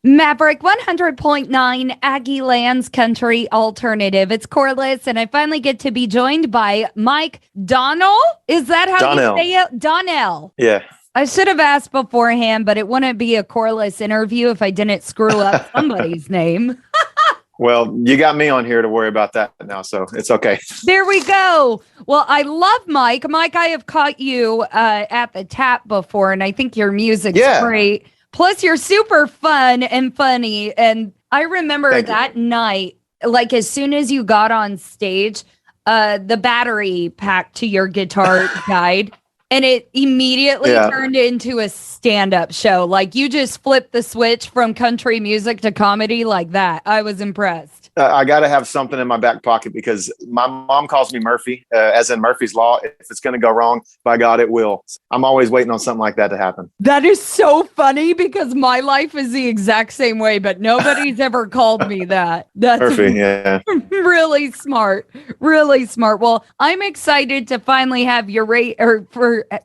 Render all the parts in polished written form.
Maverick 100.9 Aggie Lands Country Alternative. It's Corliss, and I finally get to be joined by Mike Donnell. Is that how Donnell. you say it? Donnell. Yeah. I should have asked beforehand, but it wouldn't be a Corliss interview if I didn't screw up somebody's name. Well, you got me on here to worry about that now, so it's okay. There we go. Well, I love Mike. Mike, I have caught you at the Tap before, and I think your music's great. Plus, you're super fun and funny. And I remember that night, like as soon as you got on stage, the battery pack to your guitar died. And it immediately turned into a stand-up show. Like you just flipped the switch from country music to comedy like that. I was impressed. I got to have something in my back pocket because my mom calls me Murphy, as in Murphy's Law. If it's going to go wrong, by God, it will. I'm always waiting on something like that to happen. That is so funny because my life is the exact same way, but nobody's ever called me that. That's Murphy, yeah. Really smart. Really smart. Well, I'm excited to finally have your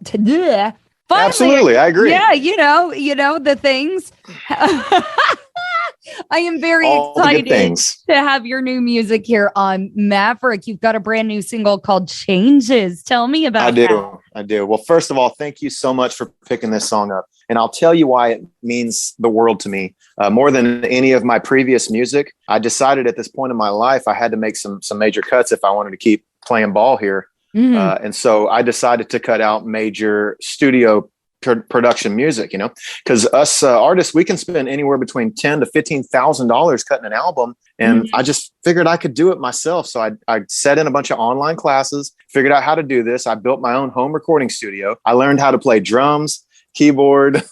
today. Absolutely, I agree. Yeah, you know the things. I am very excited to have your new music here on Maverick. You've got a brand new single called Changes. Tell me about that. I do. Well, first of all, thank you so much for picking this song up. And I'll tell you why it means the world to me. More than any of my previous music, I decided at this point in my life, I had to make some major cuts if I wanted to keep playing ball here. Mm-hmm. And so I decided to cut out major studio production music, because us artists, we can spend anywhere between $10,000 to $15,000 cutting an album. And I just figured I could do it myself. So I set in a bunch of online classes, figured out how to do this. I built my own home recording studio. I learned how to play drums, keyboard,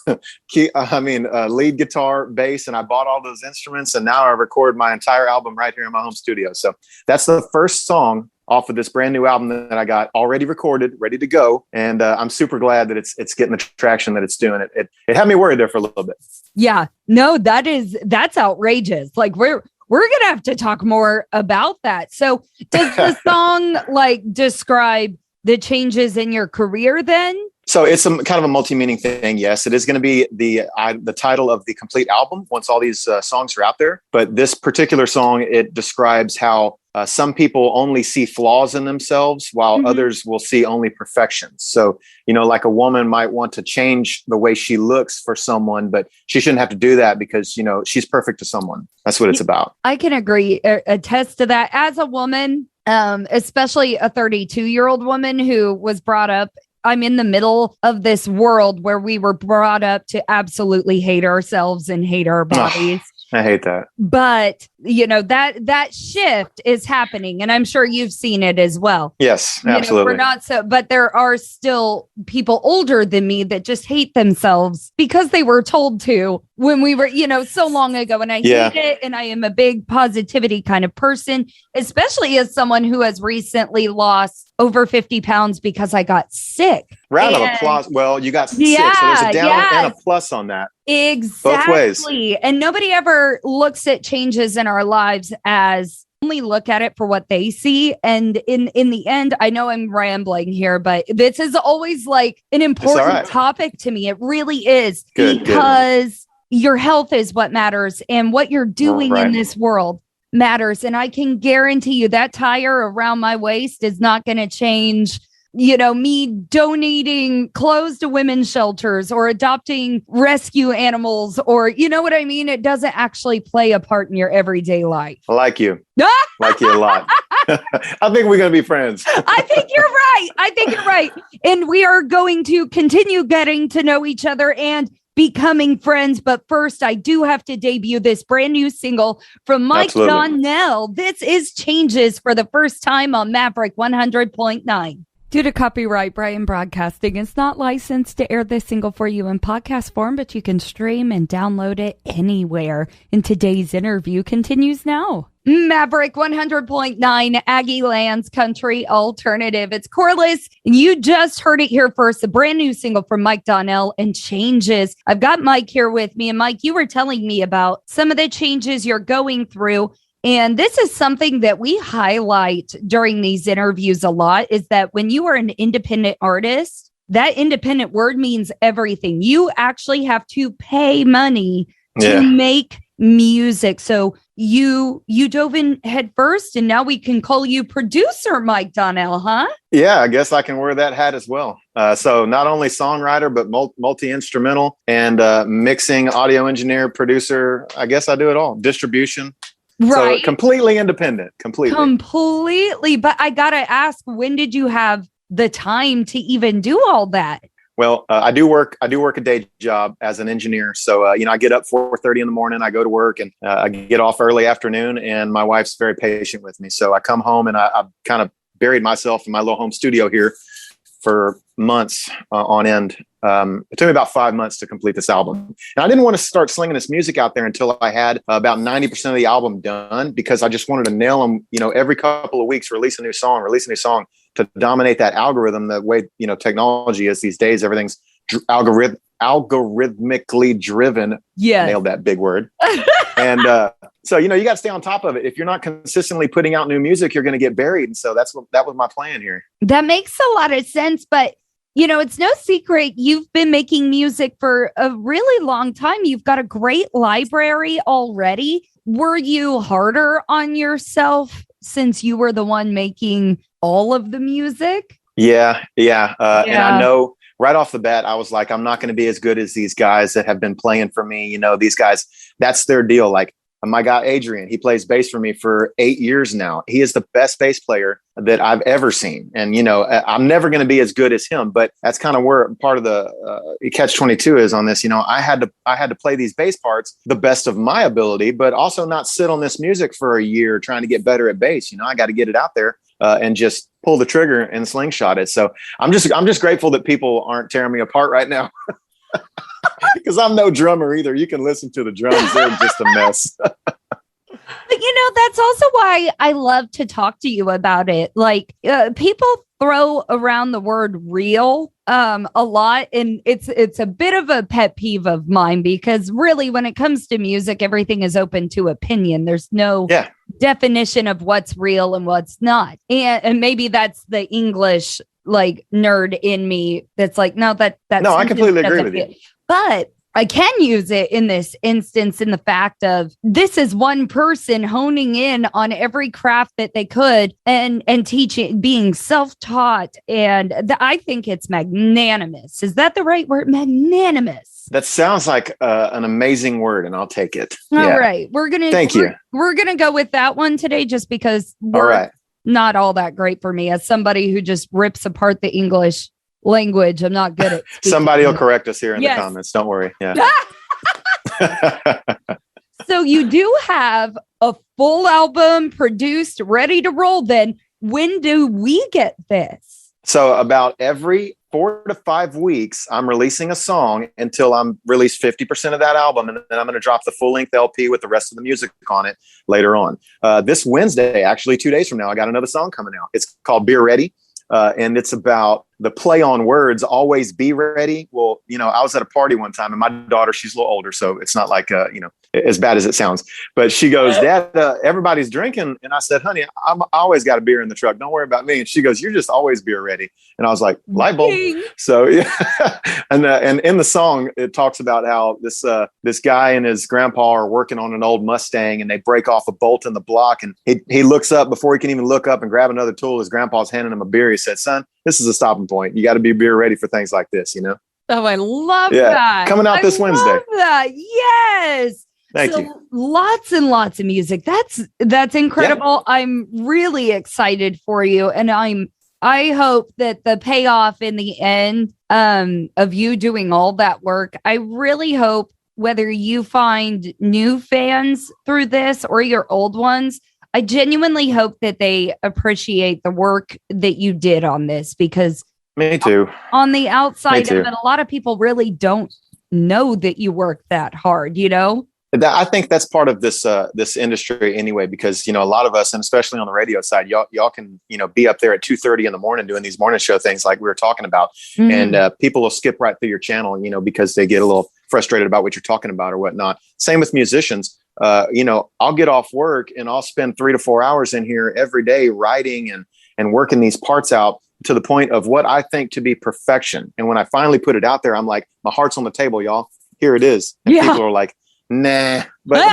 lead guitar, bass, and I bought all those instruments. And now I record my entire album right here in my home studio. So that's the first song off of this brand new album that I got already recorded, ready to go. And I'm super glad that it's getting the traction that it's doing. It had me worried there for a little bit. Yeah, no, that's outrageous. Like we're going to have to talk more about that. So does the song describe the changes in your career then? So it's some kind of a multi-meaning thing. Yes, it is going to be the title of the complete album once all these songs are out there. But this particular song, it describes how some people only see flaws in themselves while others will see only perfections. So, like a woman might want to change the way she looks for someone, but she shouldn't have to do that because, she's perfect to someone. That's what it's about. I can agree, attest to that. As a woman, especially a 32-year-old woman who was brought up, I'm in the middle of this world where we were brought up to absolutely hate ourselves and hate our bodies. I hate that. But, that shift is happening. And I'm sure you've seen it as well. Yes, absolutely. But there are still people older than me that just hate themselves because they were told to when we were, so long ago. And I hate it. And I am a big positivity kind of person, especially as someone who has recently lost over 50 pounds because I got sick. Round of applause. Well, you got sick. So there's a down and a plus on that. Exactly. Both ways. And nobody ever looks at changes in our lives as only look at it for what they see. And in the end, I know I'm rambling here, but this is always like an important topic to me. It really is because your health is what matters and what you're doing in this world matters. And I can guarantee you that tire around my waist is not going to change. Me donating clothes to women's shelters or adopting rescue animals or, you know what I mean? It doesn't actually play a part in your everyday life. I like you. Like you a lot. I think we're going to be friends. I think you're right. And we are going to continue getting to know each other and becoming friends. But first, I do have to debut this brand new single from Mike Donnell. This is Changes for the first time on Maverick 100.9. Due to copyright, Brian Broadcasting is not licensed to air this single for you in podcast form, but you can stream and download it anywhere. And today's interview continues now. Maverick 100.9 Aggie Lands Country Alternative. It's Corliss, and you just heard it here first. A brand new single from Mike Donnell and Changes. I've got Mike here with me, and Mike, you were telling me about some of the changes you're going through. And this is something that we highlight during these interviews a lot, is that when you are an independent artist, that independent word means everything. You actually have to pay money to make music. So you dove in head first, and now we can call you producer Mike Donnell, huh? Yeah, I guess I can wear that hat as well. So not only songwriter, but multi-instrumental and mixing, audio engineer, producer. I guess I do it all. Distribution. Right. So completely independent. Completely. But I got to ask, when did you have the time to even do all that? Well, I do work a day job as an engineer. So, I get up 4:30 in the morning, I go to work, and I get off early afternoon, and my wife's very patient with me. So I come home and I kind of buried myself in my little home studio here for months on end. It took me about 5 months to complete this album. And I didn't want to start slinging this music out there until I had about 90% of the album done, because I just wanted to nail them, every couple of weeks, release a new song to dominate that algorithm the way, technology is these days. Everything's algorithmically driven. Yeah. Nailed that big word. And so, you got to stay on top of it. If you're not consistently putting out new music, you're going to get buried. And so that was my plan here. That makes a lot of sense. But, it's no secret you've been making music for a really long time. You've got a great library already. Were you harder on yourself since you were the one making all of the music? Yeah. And I know right off the bat, I was like, I'm not going to be as good as these guys that have been playing for me. These guys, that's their deal. Like my guy, Adrian, he plays bass for me for 8 years now. He is the best bass player that I've ever seen. And, I'm never going to be as good as him, but that's kind of where part of the catch-22 is on this. I had to play these bass parts the best of my ability, but also not sit on this music for a year trying to get better at bass. I got to get it out there and just pull the trigger and slingshot it. So I'm just grateful that people aren't tearing me apart right now. Because I'm no drummer either. You can listen to the drums. They're just a mess. But, that's also why I love to talk to you about it. Like people throw around the word real a lot. And it's a bit of a pet peeve of mine, because really when it comes to music, everything is open to opinion. There's no definition of what's real and what's not. And maybe that's the English like nerd in me that's like, no, I completely agree with you. But I can use it in this instance in the fact of this is one person honing in on every craft that they could and teaching, being self-taught. And I think it's magnanimous. Is that the right word? Magnanimous. That sounds like an amazing word, and I'll take it. All right. Thank you. We're going to go with that one today just because we're not all that great for me as somebody who just rips apart the English language. I'm not good at somebody will correct us here in the comments. Don't worry. Yeah. So you do have a full album produced, ready to roll. Then when do we get this? So about every 4 to 5 weeks, I'm releasing a song until I'm released 50% of that album. And then I'm going to drop the full length LP with the rest of the music on it later on. This Wednesday, actually 2 days from now, I got another song coming out. It's called Be Ready. And it's about the play on words, always be ready. Well, I was at a party one time and my daughter, she's a little older, so it's not like, as bad as it sounds, but she goes, Dad, everybody's drinking. And I said, honey, I always got a beer in the truck. Don't worry about me. And she goes, you're just always beer ready. And I was like, light bulb. So, yeah. And in the song, it talks about how this guy and his grandpa are working on an old Mustang and they break off a bolt in the block. And he looks up before he can even look up and grab another tool. His grandpa's handing him a beer. He said, son, this is a stopping point. You got to be beer ready for things like this, Oh, I love that. Coming out this Wednesday. Love that. Yes. Thank you. Lots and lots of music. That's incredible. Yeah. I'm really excited for you. And I hope that the payoff in the end of you doing all that work, I really hope whether you find new fans through this or your old ones, I genuinely hope that they appreciate the work that you did on this, because me too. On the outside of it, a lot of people really don't know that you worked that hard, I think that's part of this industry anyway, because, a lot of us, and especially on the radio side, y'all can, be up there at 2:30 in the morning doing these morning show things like we were talking about. Mm-hmm. And people will skip right through your channel, because they get a little frustrated about what you're talking about or whatnot. Same with musicians. I'll get off work and I'll spend 3 to 4 hours in here every day writing and working these parts out to the point of what I think to be perfection. And when I finally put it out there, I'm like, my heart's on the table, y'all. Here it is. And people are like, Nah, but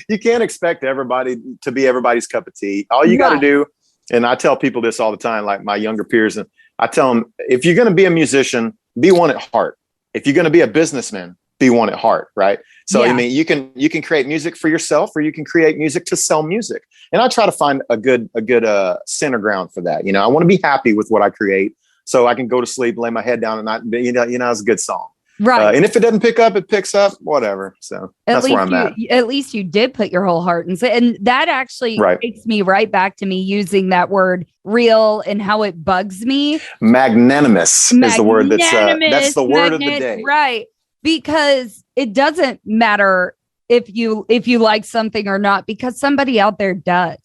you can't expect everybody to be everybody's cup of tea. All you got to do, and I tell people this all the time, like my younger peers, and I tell them, if you're going to be a musician, be one at heart. If you're going to be a businessman, be one at heart, right? So I mean, you can create music for yourself, or you can create music to sell music. And I try to find a good center ground for that. I want to be happy with what I create, so I can go to sleep, lay my head down, and not, it's a good song. Right. And if it doesn't pick up, it picks up, whatever. So that's where I'm at. At least you did put your whole heart and say, and that actually takes me right back to me using that word real and how it bugs me. Magnanimous is the word that's the word of the day. Right. Because it doesn't matter if you like something or not, because somebody out there does.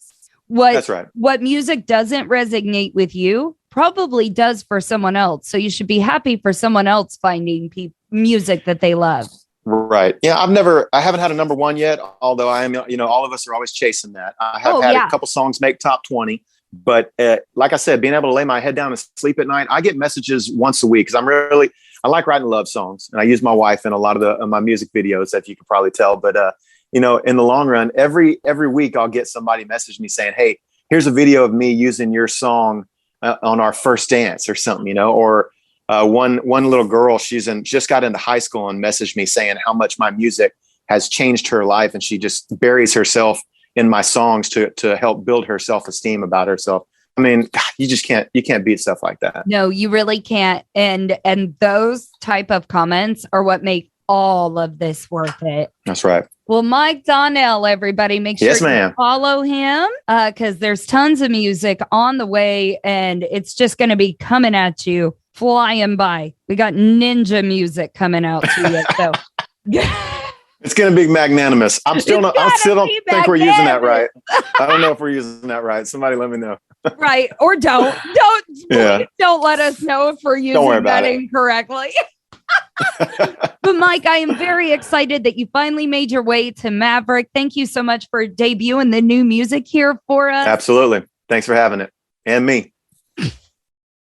That's right. What music doesn't resonate with you probably does for someone else. So you should be happy for someone else finding music that they love. Right. Yeah. I haven't had a number one yet, although I am, all of us are always chasing that. I have had a couple songs make top 20, but like I said, being able to lay my head down and sleep at night, I get messages once a week because I like writing love songs, and I use my wife in a lot of my music videos, if you can probably tell. But, in the long run, every week I'll get somebody message me saying, hey, here's a video of me using your song on our first dance or something, or one little girl, just got into high school and messaged me saying how much my music has changed her life. And she just buries herself in my songs to help build her self-esteem about herself. I mean, you can't beat stuff like that. No, you really can't. And those type of comments are what make all of this worth it. That's right. Well, Mike Donnell, everybody, make sure you follow him because there's tons of music on the way, and it's just going to be coming at you, flying by. We got ninja music coming out to you. So it's going to be magnanimous. I still don't think we're using that right. I don't know if we're using that right. Somebody let me know. Right. Or don't let us know if we're using that incorrectly. But Mike, I am very excited that you finally made your way to Maverick. Thank you so much for debuting the new music here for us. Absolutely. Thanks for having it. And me.